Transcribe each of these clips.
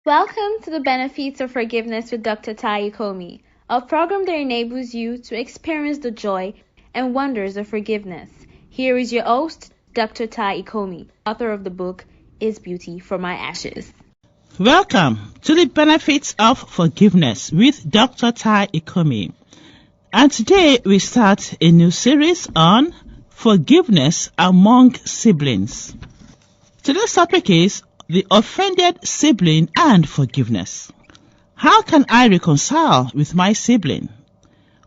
Welcome to the Benefits of Forgiveness with Dr. Tai Ikomi, a program that enables you to experience the joy and wonders of forgiveness. Here is your host, Dr. Tai Ikomi, author of the book, Is Beauty for My Ashes. Welcome to the Benefits of Forgiveness with Dr. Tai Ikomi. And today we start a new series on forgiveness among siblings. Today's topic is the offended sibling and forgiveness. How can I reconcile with my sibling?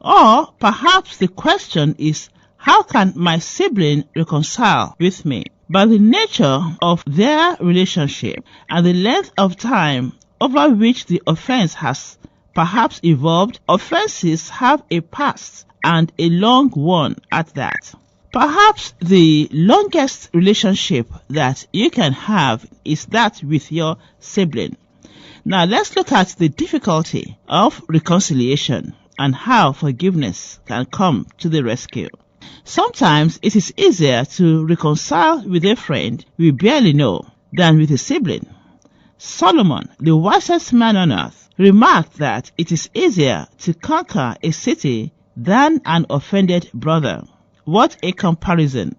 Or perhaps the question is, how can my sibling reconcile with me? By the nature of their relationship and the length of time over which the offense has perhaps evolved, offenses have a past and a long one at that. Perhaps the longest relationship that you can have is that with your sibling. Now let's look at the difficulty of reconciliation and how forgiveness can come to the rescue. Sometimes it is easier to reconcile with a friend we barely know than with a sibling. Solomon, the wisest man on earth, remarked that it is easier to conquer a city than an offended brother. What a comparison.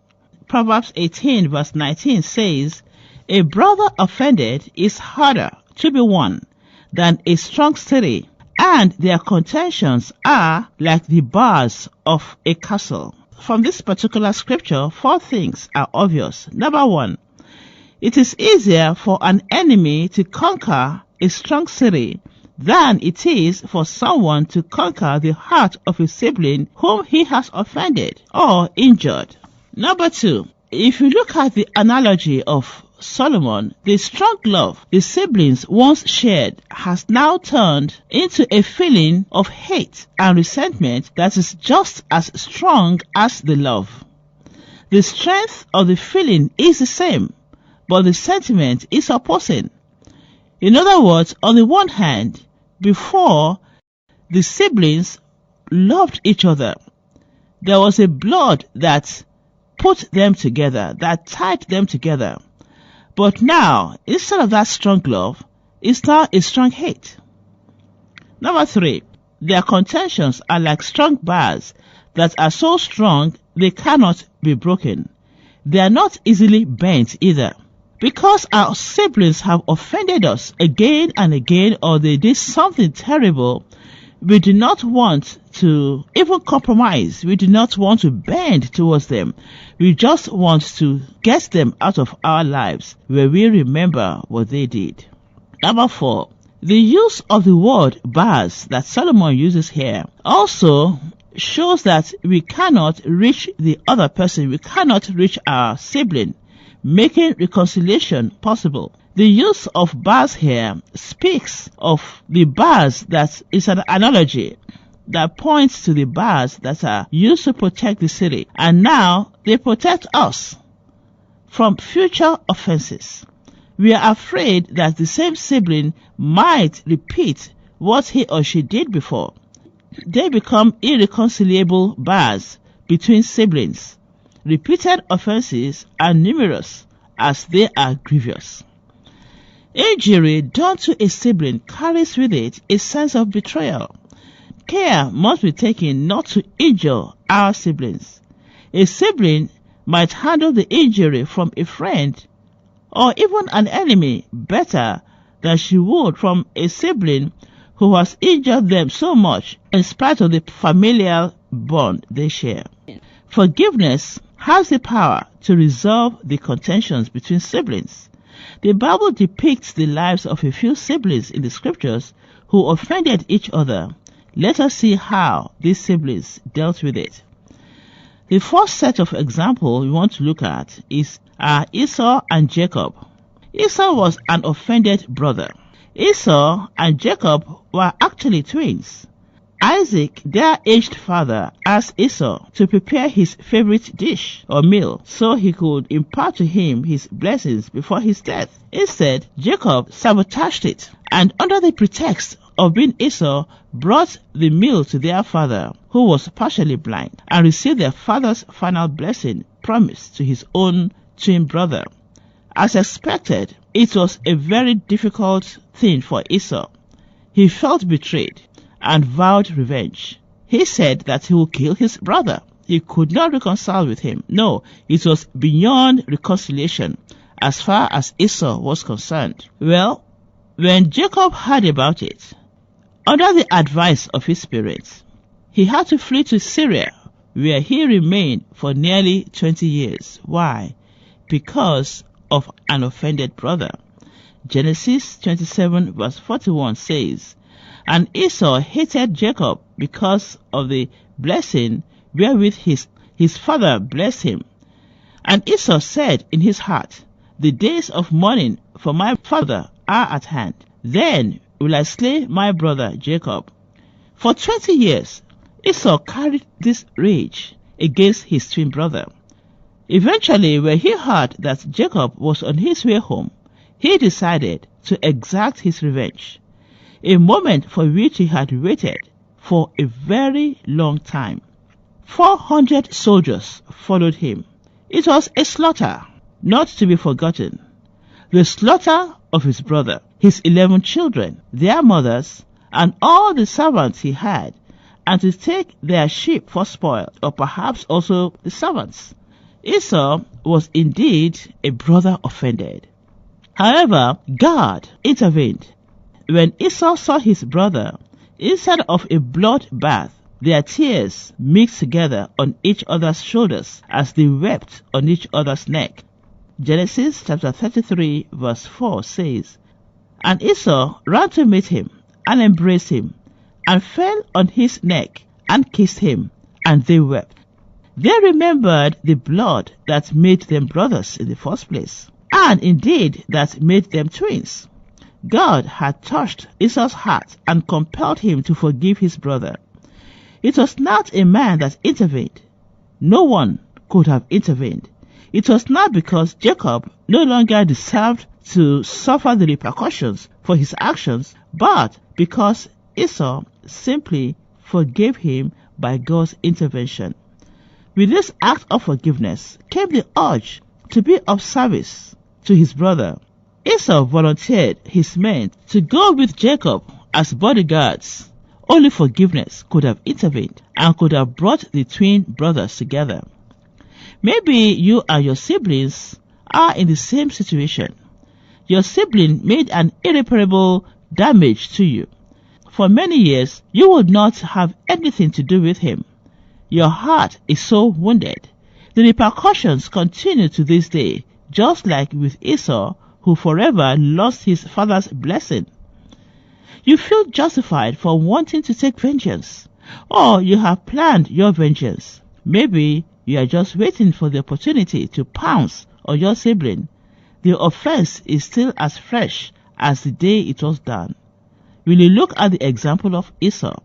Proverbs 18 verse 19 says, "A brother offended is harder to be won than a strong city, and their contentions are like the bars of a castle." From this particular scripture, 4 things are obvious. Number 1, it is easier for an enemy to conquer a strong city than it is for someone to conquer the heart of a sibling whom he has offended or injured. Number 2, if you look at the analogy of Solomon, the strong love the siblings once shared has now turned into a feeling of hate and resentment that is just as strong as the love. The strength of the feeling is the same, but the sentiment is opposing. In other words, on the one hand, before the siblings loved each other, there was a blood that put them together, that tied them together. But now, instead of that strong love, it's now a strong hate. Number 3, their contentions are like strong bars that are so strong they cannot be broken. They are not easily bent either. Because our siblings have offended us again and again, or they did something terrible, we do not want to even compromise. We do not want to bend towards them. We just want to get them out of our lives where we remember what they did. Number 4, the use of the word bars that Solomon uses here also shows that we cannot reach the other person. We cannot reach our sibling, making reconciliation possible. The use of bars here speaks of the bars that is an analogy that points to the bars that are used to protect the city, and now they protect us from future offenses. We are afraid that the same sibling might repeat what he or she did before. They become irreconcilable bars between siblings. Repeated offenses are numerous as they are grievous. Injury done to a sibling carries with it a sense of betrayal. Care must be taken not to injure our siblings. A sibling might handle the injury from a friend or even an enemy better than she would from a sibling who has injured them so much in spite of the familial bond they share. Forgiveness has the power to resolve the contentions between siblings. The Bible depicts the lives of a few siblings in the scriptures who offended each other. Let us see how these siblings dealt with it. The first set of examples we want to look at is Esau and Jacob. Esau was an offended brother. Esau and Jacob were actually twins. Isaac, their aged father, asked Esau to prepare his favorite dish or meal so he could impart to him his blessings before his death. Instead, Jacob sabotaged it, and under the pretext of being Esau, brought the meal to their father, who was partially blind, and received their father's final blessing promised to his own twin brother. As expected, it was a very difficult thing for Esau. He felt betrayed and vowed revenge. He said that he would kill his brother. He could not reconcile with him. No, it was beyond reconciliation as far as Esau was concerned. Well, when Jacob heard about it, under the advice of his parents, he had to flee to Syria, where he remained for nearly 20 years. Why? Because of an offended brother. Genesis 27 verse 41 says, "And Esau hated Jacob because of the blessing wherewith his father blessed him. And Esau said in his heart, The days of mourning for my father are at hand. Then will I slay my brother Jacob." For 20 years, Esau carried this rage against his twin brother. Eventually, when he heard that Jacob was on his way home, he decided to exact his revenge, a moment for which he had waited for a very long time. 400 soldiers followed him. It was a slaughter not to be forgotten. The slaughter of his brother, his 11 children, their mothers, and all the servants he had, and to take their sheep for spoil, or perhaps also the servants. Esau was indeed a brother offended. However, God intervened. When Esau saw his brother, instead of a bloodbath, their tears mixed together on each other's shoulders as they wept on each other's neck. Genesis chapter 33 verse 4 says, "And Esau ran to meet him, and embraced him, and fell on his neck, and kissed him, and they wept." They remembered the blood that made them brothers in the first place, and indeed that made them twins. God had touched Esau's heart and compelled him to forgive his brother. It was not a man that intervened. No one could have intervened. It was not because Jacob no longer deserved to suffer the repercussions for his actions, but because Esau simply forgave him by God's intervention. With this act of forgiveness came the urge to be of service to his brother. Esau volunteered his men to go with Jacob as bodyguards. Only forgiveness could have intervened and could have brought the twin brothers together. Maybe you and your siblings are in the same situation. Your sibling made an irreparable damage to you. For many years, you would not have anything to do with him. Your heart is so wounded. The repercussions continue to this day, just like with Esau, who forever lost his father's blessing. You feel justified for wanting to take vengeance, or you have planned your vengeance. Maybe you are just waiting for the opportunity to pounce on your sibling. The offense is still as fresh as the day it was done. Will you look at the example of Esau?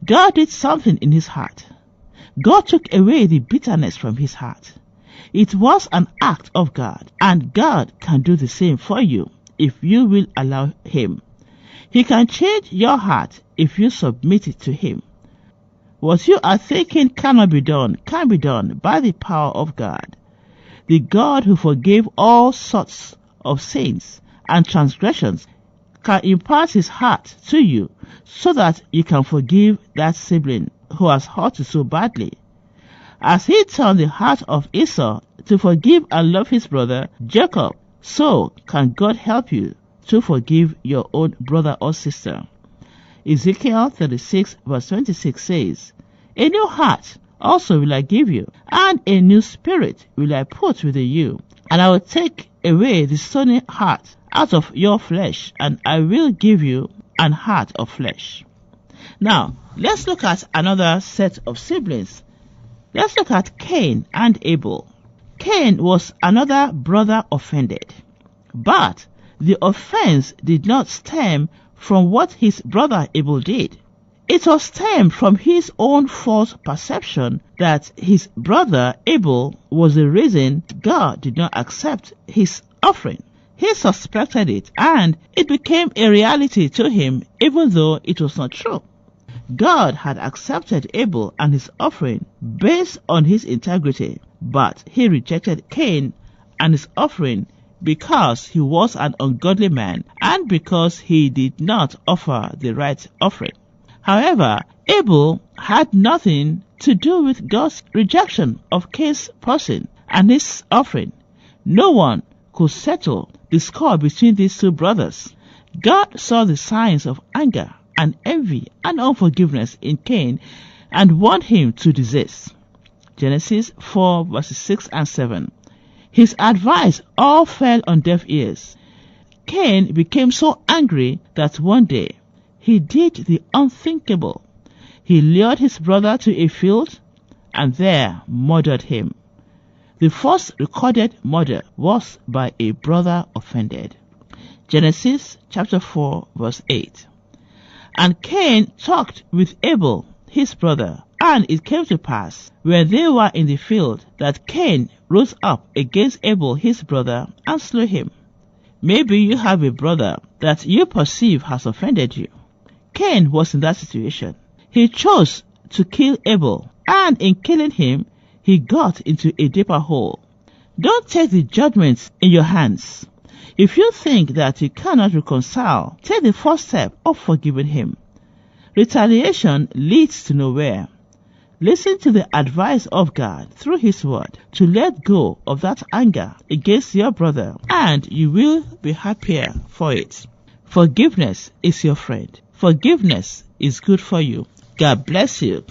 God did something in his heart. God took away the bitterness from his heart. It was an act of God, and God can do the same for you if you will allow him. He can change your heart if you submit it to him. What you are thinking cannot be done can be done by the power of God. The God who forgave all sorts of sins and transgressions can impart his heart to you so that you can forgive that sibling who has hurt you so badly. As he turned the heart of Esau to forgive and love his brother Jacob, so can God help you to forgive your own brother or sister. Ezekiel 36 verse 26 says, "A new heart also will I give you, and a new spirit will I put within you. And I will take away the stony heart out of your flesh, and I will give you an heart of flesh." Now, let's look at another set of siblings. Let's look at Cain and Abel. Cain was another brother offended, but the offense did not stem from what his brother Abel did. It was stemmed from his own false perception that his brother Abel was the reason God did not accept his offering. He suspected it, and it became a reality to him even though it was not true. God had accepted Abel and his offering based on his integrity, but he rejected Cain and his offering because he was an ungodly man and because he did not offer the right offering. However, Abel had nothing to do with God's rejection of Cain's person and his offering. No one could settle the score between these two brothers. God saw the signs of anger and envy and unforgiveness in Cain and warned him to desist. Genesis 4 verses 6 and 7. His advice all fell on deaf ears. Cain became so angry that one day he did the unthinkable. He lured his brother to a field and there murdered him. The first recorded murder was by a brother offended. Genesis chapter 4 verse 8. And Cain talked with Abel his brother, and it came to pass, when they were in the field, that Cain rose up against Abel his brother and slew him. Maybe you have a brother that you perceive has offended you. Cain was in that situation. He chose to kill Abel, and in killing him, he got into a deeper hole. Don't take the judgment in your hands. If you think that you cannot reconcile, take the first step of forgiving him. Retaliation leads to nowhere. Listen to the advice of God through His word to let go of that anger against your brother, and you will be happier for it. Forgiveness is your friend. Forgiveness is good for you. God bless you.